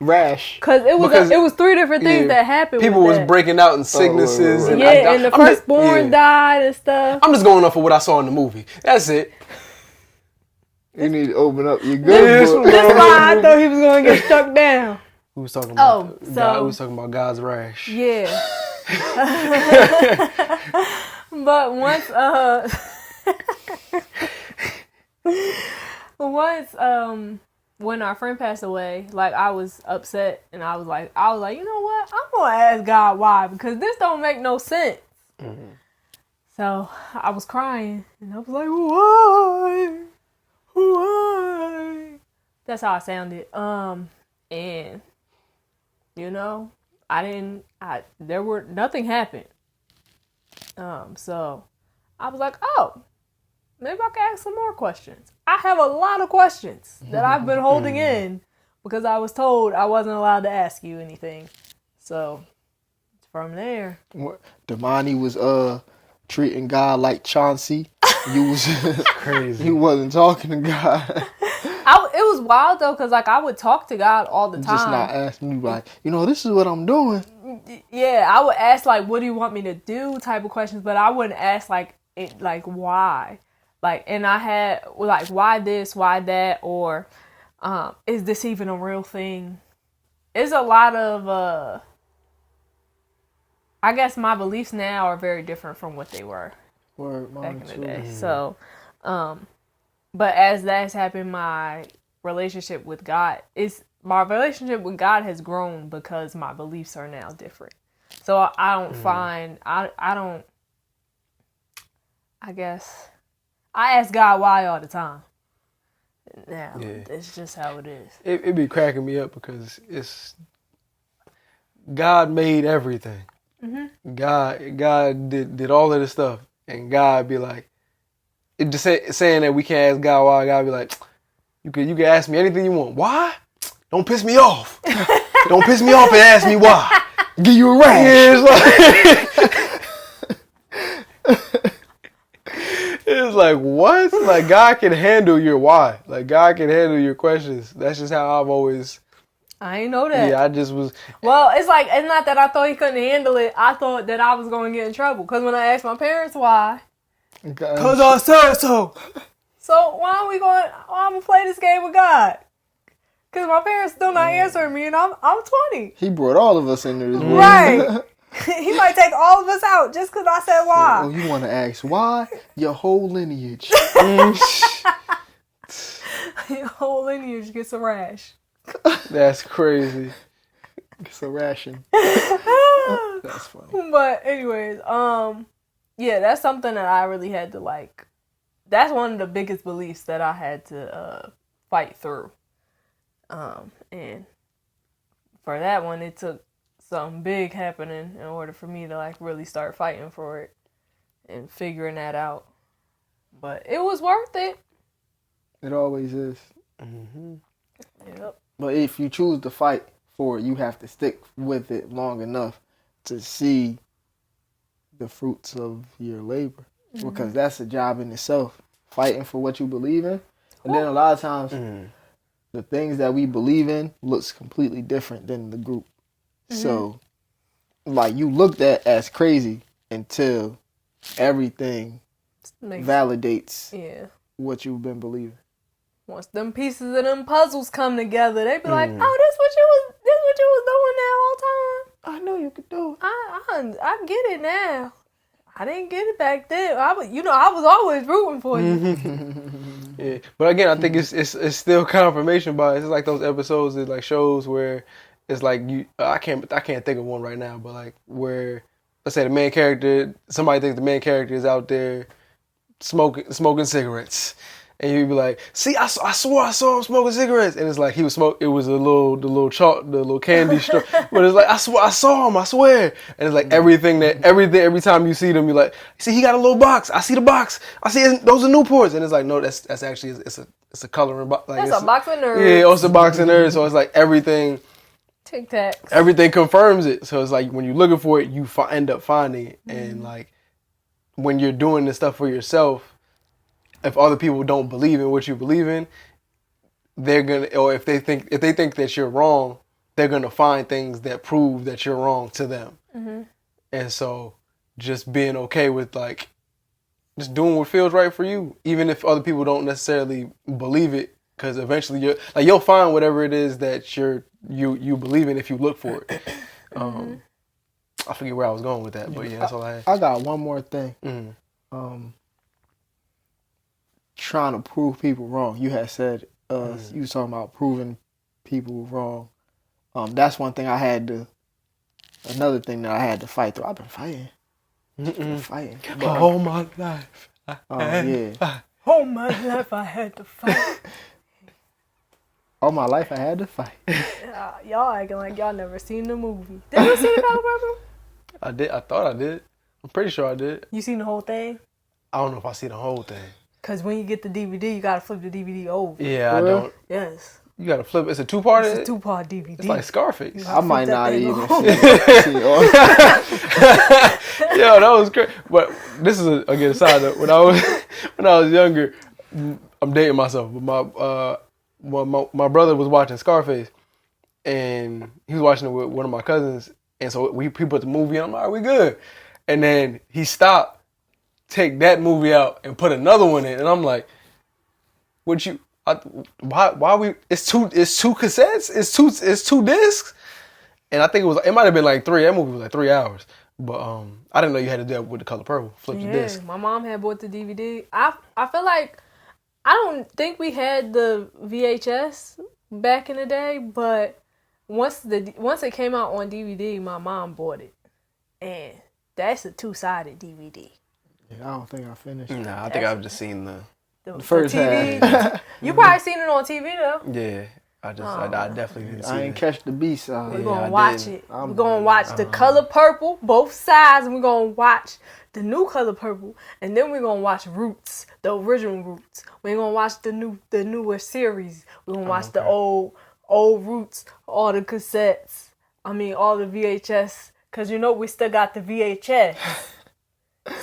rash? Because it was three different things that happened. People with was that. breaking out in sicknesses. right. And the firstborn died and stuff. I'm just going off of what I saw in the movie. That's it. You need to open up your This good book. one- That's why I thought he was going to get struck down. We was talking about so- God. We was talking about God's rash. Yeah. But when our friend passed away, like I was upset, and I was like, you know what? I'm gonna ask God why, because this don't make no sense. Mm-hmm. So I was crying, and I was like, why? That's how I sounded. And nothing happened. So I was like, oh, maybe I can ask some more questions. I have a lot of questions that I've been holding in because I was told I wasn't allowed to ask you anything. So from there. Damani was treating God like Chauncey. You was Crazy. You wasn't talking to God. It was wild though, cause like I would talk to God all the time. Just not asking you like, this is what I'm doing. Yeah, I would ask like, "What do you want me to do?" type of questions, but I wouldn't ask like why. Like, and I had like, why this, why that, or is this even a real thing? It's a lot of I guess my beliefs now are very different from what they were back in the day. So, but as that's happened, my relationship with God has grown because my beliefs are now different. So I don't find I guess I ask God why all the time. Now it's just how it is. It be cracking me up because it's God made everything. Mm-hmm. God did all of this stuff, and God be like, it just saying that we can't ask God why. God be like, you can ask me anything you want. Why? Don't piss me off. Don't piss me off and ask me why. Give you a rash. Yeah, it's like what? Like God can handle your why. Like God can handle your questions. That's just how I've always. I ain't know that. Yeah, I just was. Well, it's not that I thought he couldn't handle it. I thought that I was going to get in trouble. Because when I asked my parents why. Because I said so. So why am I going to play this game with God? Because my parents still not answering me and I'm 20. He brought all of us into this world. Right. He might take all of us out just because I said why. Oh, you want to ask why? Your whole lineage. Your whole lineage gets a rash. That's crazy. It's a ration. That's funny. But anyways, yeah, that's something that I really had to like. That's one of the biggest beliefs that I had to fight through. And for that one, it took something big happening in order for me to like really start fighting for it and figuring that out. But it was worth it. It always is. Mm-hmm. Yep. But if you choose to fight for it, you have to stick with it long enough to see the fruits of your labor. Mm-hmm. Because that's a job in itself, fighting for what you believe in. And then a lot of times, the things that we believe in looks completely different than the group. Mm-hmm. So, like, you looked at as crazy until everything validates what you've been believing. Once them pieces of them puzzles come together, they be like, "Oh, this what you was doing that whole time. I know you could do it. I get it now. I didn't get it back then. I was always rooting for you." Yeah, but again, I think it's still confirmation bias. It's like those episodes, that like shows where it's like I can't think of one right now, but like where let's say the main character, somebody thinks the main character is out there smoking cigarettes. And you'd be like, "See, I swore I saw him smoking cigarettes," and it's like he was smoke. It was the little candy straw. But it's like I saw him. I swear. And it's like every time you see them, you're like, "See, he got a little box. I see the box. I see those are Newports." And it's like, no, that's actually it's a coloring box. Like, that's a box of nerds. Yeah, it's a box of nerds. So it's like everything. Tic Tacs. Everything confirms it. So it's like when you're looking for it, you end up finding it. And like when you're doing this stuff for yourself. If other people don't believe in what you believe in, they're gonna, or if they think that you're wrong, they're gonna find things that prove that you're wrong to them. Mm-hmm. And so, just being okay with like, just doing what feels right for you, even if other people don't necessarily believe it, because eventually you'll find whatever it is that you believe in if you look for it. I forget where I was going with that, but yeah, that's all I had. I got one more thing. Mm-hmm. Trying to prove people wrong. You had said you was talking about proving people wrong. That's one thing another thing that I had to fight through. I've been fighting. All my life. All my life I had to fight. All my life I had to fight. Y'all acting like y'all never seen the movie. Did you see The Color Purple? I did. I thought I did. I'm pretty sure I did. You seen the whole thing? I don't know if I see the whole thing. Because when you get the DVD, you got to flip the DVD over. Yeah, I don't. Yes. You got to flip. It's a two-part? It's a two-part DVD. It's like Scarface. I might not even see Yo, that was great. But this is, again, a side note. When I was younger, I'm dating myself, but my brother was watching Scarface, and he was watching it with one of my cousins, and so he put the movie on. I'm like, all right, we good. And then he stopped, take that movie out, and put another one in, and I'm like, why we? It's two cassettes. It's two discs, and I think it might have been like 3. That movie was like 3 hours, but I didn't know you had to do that with the color purple. Flip the disc. My mom had bought the DVD. I feel like I don't think we had the VHS back in the day, but once it came out on DVD, my mom bought it, and that's a 2-sided DVD. Yeah, I don't think I finished. Nah, I think I've just seen the first TV. half. You probably seen it on TV though. Yeah, I definitely didn't see I ain't it. catch the B side. We're Yeah, gonna I watch did. it. We're gonna watch the color purple, both sides, and we're gonna watch the new color purple, and then we're gonna watch Roots, the original Roots. We're gonna watch the newer series. We're gonna watch the old Roots, all the cassettes. I mean, all the VHS, cause we still got the VHS.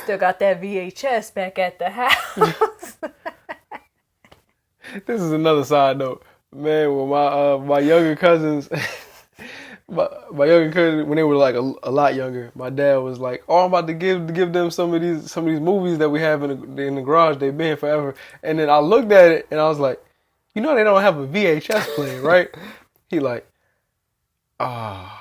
Still got that VHS back at the house. This is another side note, man. When my younger cousins, my younger cousins, when they were like a lot younger, my dad was like, "Oh, I'm about to give them some of these movies that we have in the garage. They've been forever." And then I looked at it and I was like, "You know they don't have a VHS player, right?" He like, ah.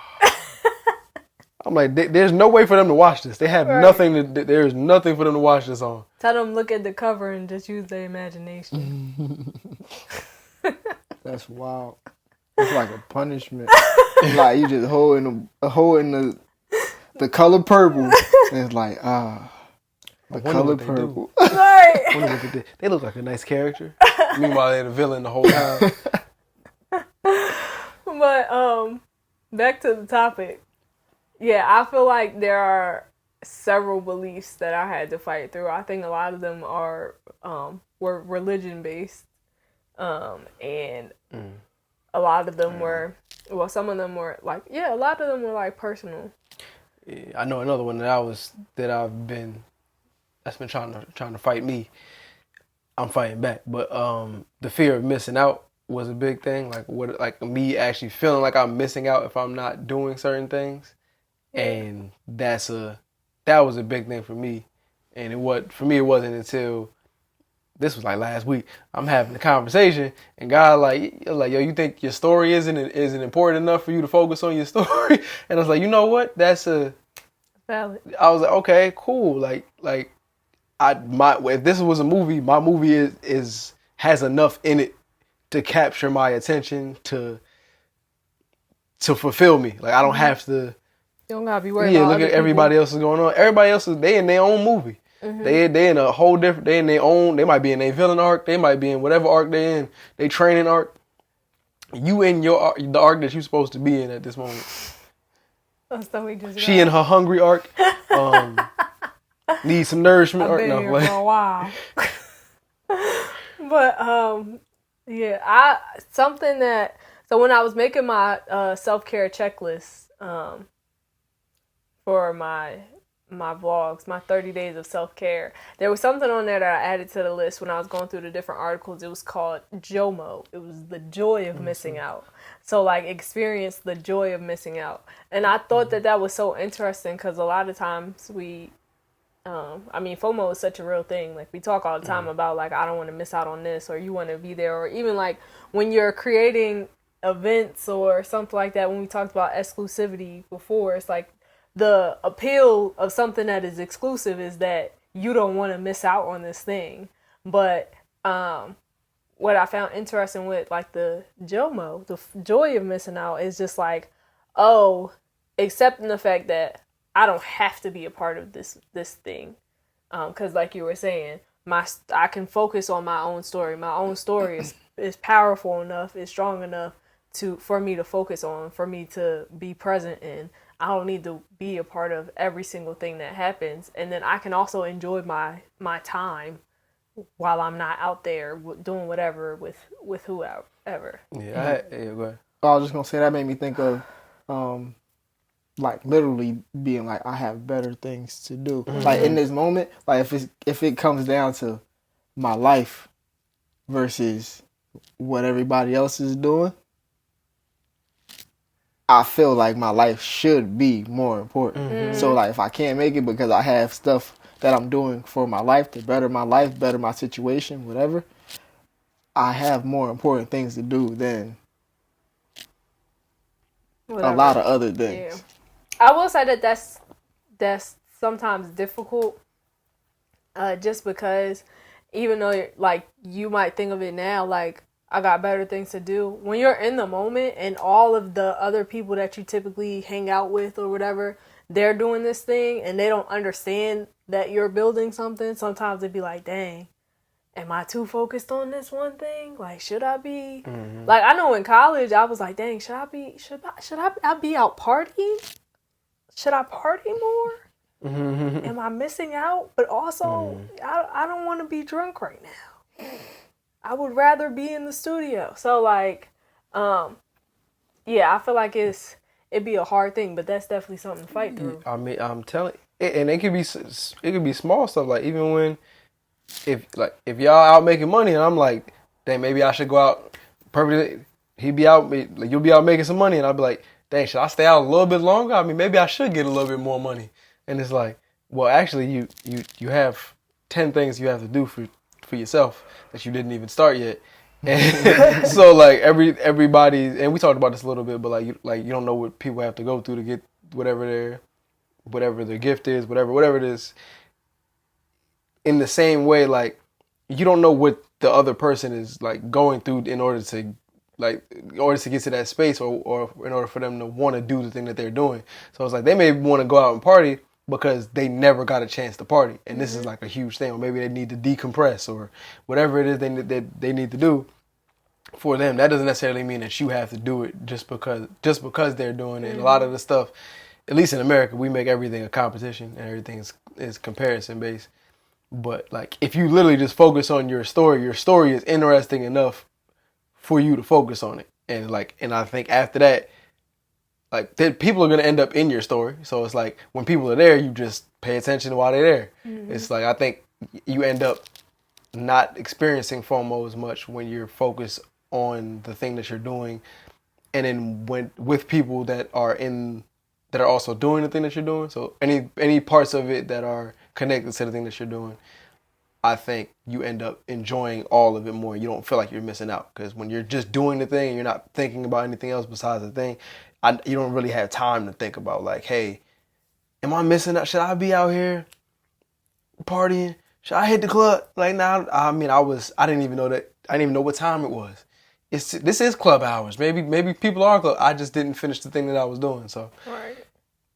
I'm like, there's no way for them to watch this. They have nothing. There's nothing for them to watch this on. Tell them look at the cover and just use their imagination. That's wild. It's like a punishment. Like you just holding a hole in the color purple, and it's like the color purple. Right. I wonder what they look like a nice character. Meanwhile, they're the villain the whole time. But back to the topic. Yeah, I feel like there are several beliefs that I had to fight through. I think a lot of them were religion based, and a lot of them were. Well, some of them were like, a lot of them were like personal. Yeah, I know another one that's been trying to fight me. I'm fighting back, but the fear of missing out was a big thing. Like me actually feeling like I'm missing out if I'm not doing certain things. And that was a big thing for me. And it wasn't until this was like last week. I'm having a conversation and God like, yo, you think your story isn't important enough for you to focus on your story? And I was like, you know what? That's valid. I was like, okay, cool. If this was a movie, my movie has enough in it to capture my attention to fulfill me. Like I don't have to. You don't gotta be worried about look at everybody else is going on. Everybody else they in their own movie. Mm-hmm. They in a whole different. They in their own. They might be in their villain arc. They might be in whatever arc they in. They training arc. You in the arc that you're supposed to be in at this moment. She in her hungry arc. Need some nourishment arc. I've been here for a while. But So when I was making my self-care checklist. For my vlogs, my 30 days of self-care, there was something on there that I added to the list when I was going through the different articles. It was called JOMO. It was the joy of missing out. So experience the joy of missing out. And I thought that was so interesting because a lot of times FOMO is such a real thing. Like we talk all the time about I don't want to miss out on this, or you want to be there, or even when you're creating events or something like that, when we talked about exclusivity before, it's the appeal of something that is exclusive is that you don't want to miss out on this thing. But what I found interesting with the JOMO, the joy of missing out, is just accepting the fact that I don't have to be a part of this thing. Because like you were saying, I can focus on my own story. My own story is powerful enough, is strong enough for me to focus on, for me to be present in. I don't need to be a part of every single thing that happens. And then I can also enjoy my time while I'm not out there doing whatever with whoever. Yeah, go ahead. I was just going to say that made me think of literally being I have better things to do. Mm-hmm. In this moment, if it comes down to my life versus what everybody else is doing, I feel like my life should be more important. So like if I can't make it because I have stuff that I'm doing for my life to better my life, better my situation, whatever, I have more important things to do than Whatever. a lot of other things. Yeah. I will say that that's sometimes difficult, just because even though like you might think of it now like I got better things to do, when you're in the moment and all of the other people that you typically hang out with or whatever, they're doing this thing and they don't understand that you're building something, sometimes they'd be like, dang, am I too focused on this one thing? Like, should I be? Like, I know in college I was like, dang, should I be out partying? Should I party more? Am I missing out? But also, I don't want to be drunk right now. I would rather be in the studio. So like, yeah, I feel like it'd be a hard thing, but that's definitely something to fight through. I mean, I'm telling, and it could be small stuff. Like even when if y'all out making money, and I'm like, dang, maybe I should go out. Perfectly, he'd be out, like you'll be out making some money, and I'll be like, dang, should I stay out a little bit longer? I mean, maybe I should get a little bit more money. And it's like, well, actually, you have 10 things you have to do for yourself that you didn't even start yet. And so like everybody, and we talked about this a little bit, but like you don't know what people have to go through to get whatever their gift is, whatever it is. In the same way, like you don't know what the other person is like going through in order to get to that space, or in order for them to want to do the thing that they're doing. So it's like they may want to go out and party because they never got a chance to party, and this is like a huge thing, or maybe they need to decompress, or whatever it is they need to do. For them, that doesn't necessarily mean that you have to do it just because they're doing it. And a lot of the stuff, at least in America, we make everything a competition and everything is comparison based. But like if you literally just focus on your story is interesting enough for you to focus on it. And I think after that, like people are gonna end up in your story. So it's like when people are there, you just pay attention while they're there. It's like I think you end up not experiencing FOMO as much when you're focused on the thing that you're doing, and then with people that are also doing the thing that you're doing. So any parts of it that are connected to the thing that you're doing, I think you end up enjoying all of it more. You don't feel like you're missing out, because when you're just doing the thing and you're not thinking about anything else besides the thing, you don't really have time to think about like, hey, am I missing out? Should I be out here partying? Should I hit the club? Like now, I mean, I didn't even know what time it was. This is club hours. Maybe people are club. I just didn't finish the thing that I was doing. So Right.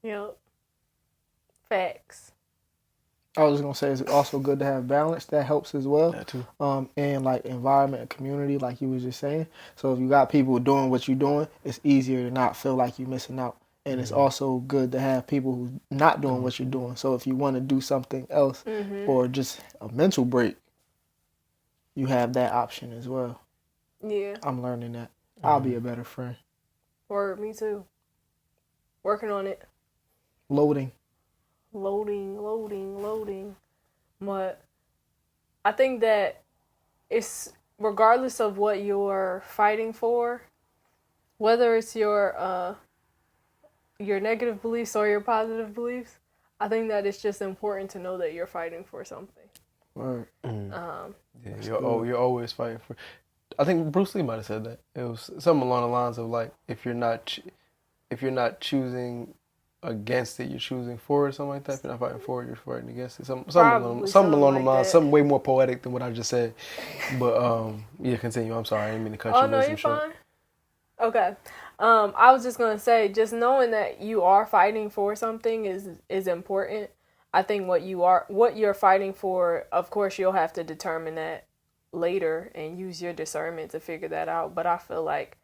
Yep. Facts. I was just gonna say it's also good to have balance. That helps as well. that too. And like environment and community, like you was just saying. So if you got people doing what you're doing, it's easier to not feel like you're missing out. And it's also good to have people who's not doing what you're doing. So if you want to do something else or just a mental break, you have that option as well. Yeah. I'm learning that. I'll be a better friend. Word, me too. Working on it. Loading. But I think that it's regardless of what you're fighting for, whether it's your negative beliefs or your positive beliefs, I think that it's just important to know that you're fighting for something. Right. Yeah, you're always fighting for. I think Bruce Lee might have said that. It was something along the lines of like, if you're not choosing against it, you're choosing for it, something like that. If you're not fighting for it, you're fighting against it. Something along the lines, something way more poetic than what I just said. But yeah, continue. I'm sorry, I didn't mean to cut you. Oh no, you're fine. Okay. I was just gonna say, just knowing that you are fighting for something is important. I think what you're fighting for, of course, you'll have to determine that later and use your discernment to figure that out. But I feel like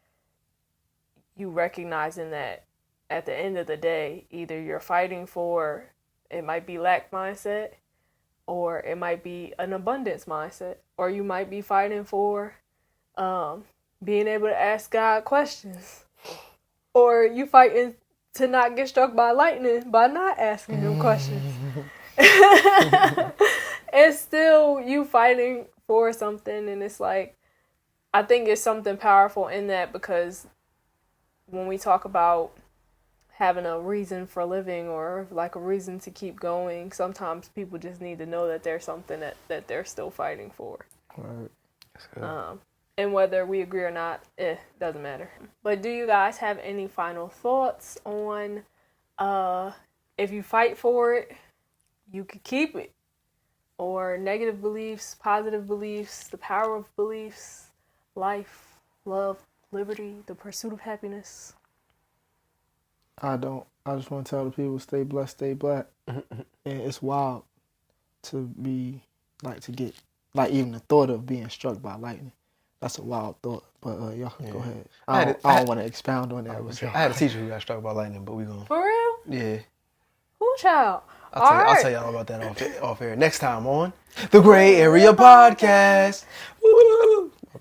you recognizing that at the end of the day, either you're fighting for, it might be lack mindset, or it might be an abundance mindset, or you might be fighting for being able to ask God questions, or you fighting to not get struck by lightning by not asking him questions. And still you fighting for something, and it's like I think it's something powerful in that, because when we talk about having a reason for living or like a reason to keep going, sometimes people just need to know that there's something that they're still fighting for. Right. And whether we agree or not, doesn't matter. But do you guys have any final thoughts on if you fight for it, you could keep it? Or negative beliefs, positive beliefs, the power of beliefs, life, love, liberty, the pursuit of happiness? I just want to tell the people, stay blessed, stay black. And it's wild to be, like, to get, like, even the thought of being struck by lightning. That's a wild thought. But y'all can go ahead. I don't want to expound on that. I had a teacher who got struck by lightning, but we gonna. For real? Yeah. Who, child? I'll tell y'all about that off air next time on the Grae Area Podcast.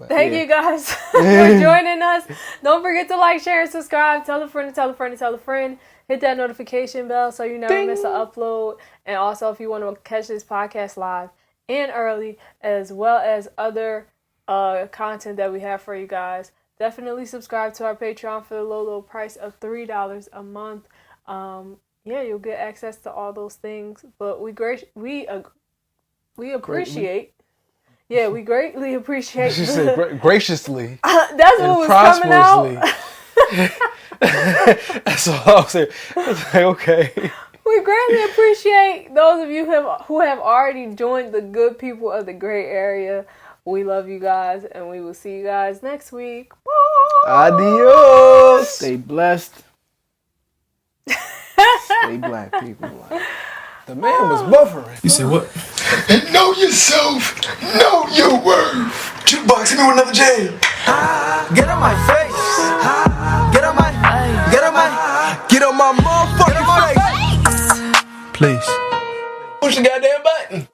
Thank you guys for joining us. Don't forget to like, share, and subscribe. Tell a friend to tell a friend to tell a friend. Hit that notification bell so you never miss an upload. And also, if you want to catch this podcast live and early, as well as other content that we have for you guys, definitely subscribe to our Patreon for the low price of $3 a month. You'll get access to all those things. But we appreciate. Yeah, we greatly appreciate. She said graciously. That's what was coming out. That's all I was saying. I was like, okay. We greatly appreciate those of you who have already joined the good people of the Grae Area. We love you guys, and we will see you guys next week. Bye. Adios. Stay blessed. Stay black, people. The man was buffering. You said what? Know yourself. Know your worth. Jukebox, hit me with another jam. Get on my face. Get on my motherfucking face. Please. Push the goddamn button.